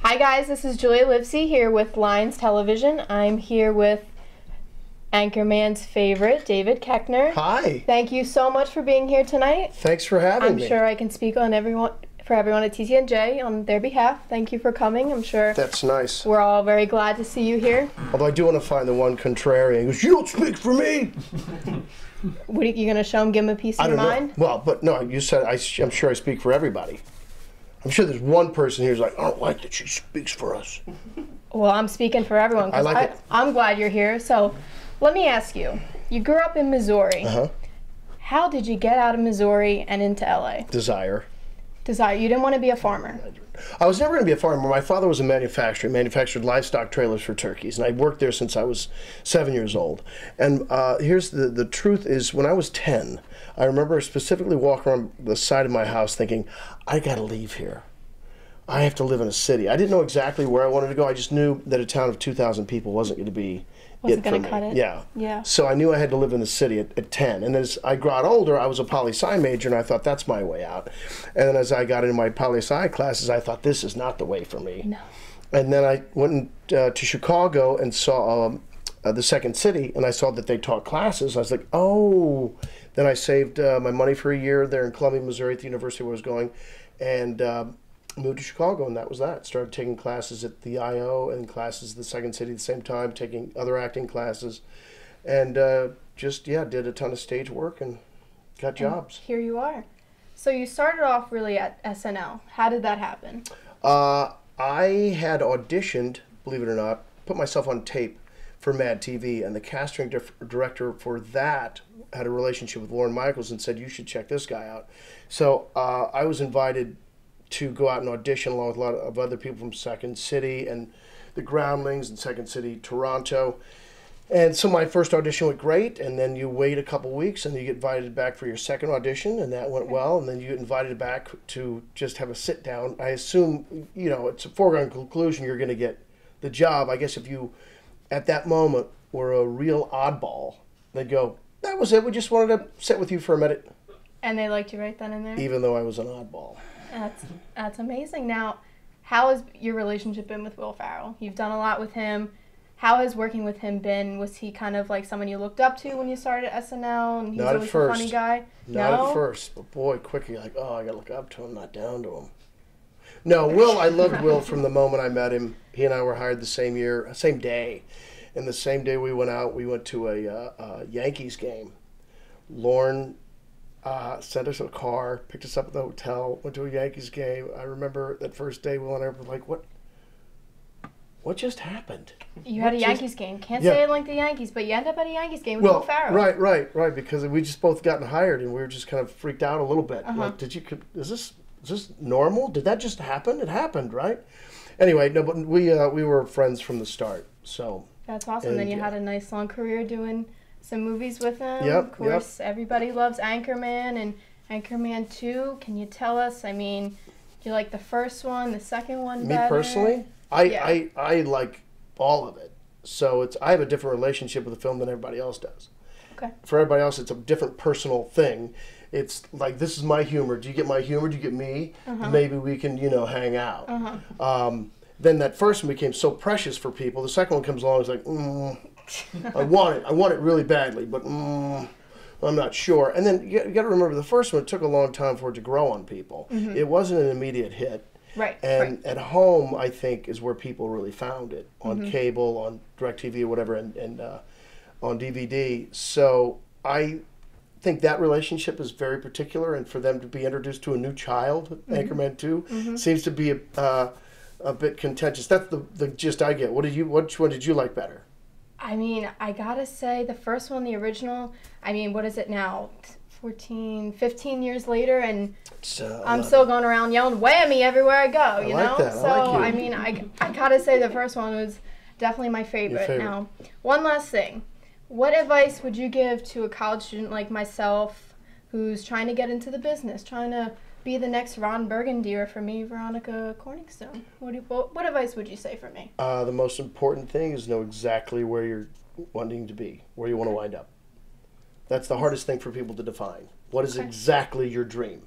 Hi guys, this is Julia Livesy here with Lions Television. I'm here with Anchorman's favorite, David Koechner. Hi. Thank you so much for being here tonight. Thanks for having me. I'm sure I can speak on everyone at TCNJ on their behalf. Thank you for coming. I'm sure that's nice. We're all very glad to see you here. Although I do want to find the one contrarian who goes, "You don't speak for me." What are you going to show him? Give him a piece of your mind? Well, but no, you said I'm sure I speak for everybody. I'm sure there's one person here who's like, "I don't like that she speaks for us." Well, I'm speaking for everyone. I like it. I'm glad you're here. So let me ask you. You grew up in Missouri. Uh-huh. How did you get out of Missouri and into LA? Desire. You didn't want to be a farmer. I was never going to be a farmer. My father was a manufacturer. He manufactured livestock trailers for turkeys, and I worked there since I was 7 years old. And here's the truth is, when I was 10, I remember specifically walking around the side of my house thinking, I got to leave here. I have to live in a city. I didn't know exactly where I wanted to go. I just knew that a town of 2,000 people wasn't going to be Wasn't going to cut it? Yeah. So I knew I had to live in the city at 10. And as I got older, I was a poli-sci major, and I thought that's my way out. And then as I got into my poli-sci classes, I thought this is not the way for me. No. And then I went to Chicago and saw the Second City, and I saw that they taught classes. I was like, oh. Then I saved my money for a year there in Columbia, Missouri at the university where I was going, and moved to Chicago, and that was that. Started taking classes at the IO and classes at the Second City at the same time, taking other acting classes, and did a ton of stage work and got jobs. Here you are. So you started off really at SNL. How did that happen? I had auditioned, believe it or not, put myself on tape for Mad TV, and the casting director for that had a relationship with Lorne Michaels and said, you should check this guy out. So I was invited to go out and audition along with a lot of other people from Second City and the Groundlings and Second City Toronto. And so my first audition went great, and then you wait a couple weeks and you get invited back for your second audition, and that went well, and then you get invited back to just have a sit down. I assume, it's a foregone conclusion you're going to get the job. I guess if you, at that moment, were a real oddball, they'd go, that was it, we just wanted to sit with you for a minute. And they liked you right then and there? Even though I was an oddball. That's amazing. Now, how has your relationship been with Will Ferrell? You've done a lot with him. How has working with him been? Was he kind of like someone you looked up to when you started at SNL? And he's Not always at first. a funny guy? Not at first, but boy, quickly, like, oh, I got to look up to him, not down to him. No, Will, I loved Will from the moment I met him. He and I were hired the same year, same day. And the same day we went to a Yankees game. Lorne sent us a car, picked us up at the hotel, went to a Yankees game. I remember that first day, Will and I were like, what just happened? You had a Yankees game. Can't say it like the Yankees, but you ended up at a Yankees game with Will Ferrell. Right, because we just both gotten hired, and we were just kind of freaked out a little bit. Like, is this normal? Did that just happen? It happened, right? Anyway, no, but we were friends from the start, so. That's awesome. And then you had a nice long career doing some movies with him. Yep, of course, everybody loves Anchorman and Anchorman 2. Can you tell us, do you like the first one, the second one better? Me personally? I like all of it. So I have a different relationship with the film than everybody else does. Okay. For everybody else, it's a different personal thing. It's like, this is my humor. Do you get my humor? Do you get me? Maybe we can, hang out. Then that first one became so precious for people. The second one comes along, it's like, I want it really badly, but I'm not sure. And then you got to remember, the first one, it took a long time for it to grow on people. It wasn't an immediate hit. Right. And at home, I think, is where people really found it, on cable, on DirecTV or whatever, and on DVD. So I think that relationship is very particular, and for them to be introduced to a new child, Anchorman 2, seems to be a bit contentious. That's the gist I get. Which one did you like better? I gotta say, the first one, the original, what is it now? 15 years later, and I'm still going around yelling WHAMMY everywhere I go, you know? That. So, I gotta say the first one was definitely my favorite. Now, one last thing. What advice would you give to a college student like myself who's trying to get into the business, trying to be the next Ron Burgundy, or for me, Veronica Corningstone? What advice would you say for me? The most important thing is know exactly where you're wanting to be, where you want to wind up. That's the hardest thing for people to define. What is exactly your dream?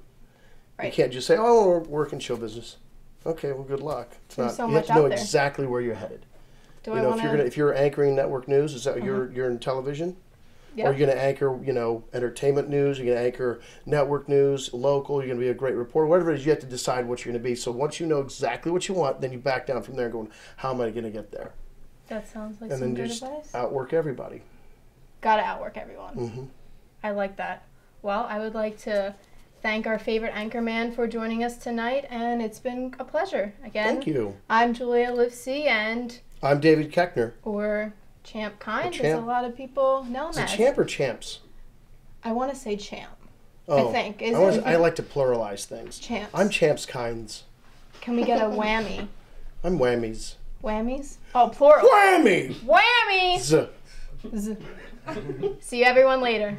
Right. You can't just say, oh, I want to work in show business. Okay, well, good luck. It's There's not. so You much have to know out there. exactly where you're headed. Do I want to? If you're anchoring network news, is that you're in television? Yep. Or you're going to anchor, entertainment news. You're going to anchor network news, local. You're going to be a great reporter. Whatever it is, you have to decide what you're going to be. So once you know exactly what you want, then you back down from there, going, how am I going to get there? That sounds like and some then good just advice. Outwork everybody. Gotta outwork everyone. Mm-hmm. I like that. Well, I would like to thank our favorite anchorman for joining us tonight, and it's been a pleasure. Again, Thank you. I'm Julia Livesy, and I'm David Koechner. or Champ Kind, Champ. as a lot of people know him Is it as. champ or champs? I want to say Champ. Oh, I think. I like to pluralize things. Champs. I'm champs kinds. Can we get a whammy? I'm whammies. Whammies? Oh, plural. Whammy! Whammy! Z. Z. See you everyone later.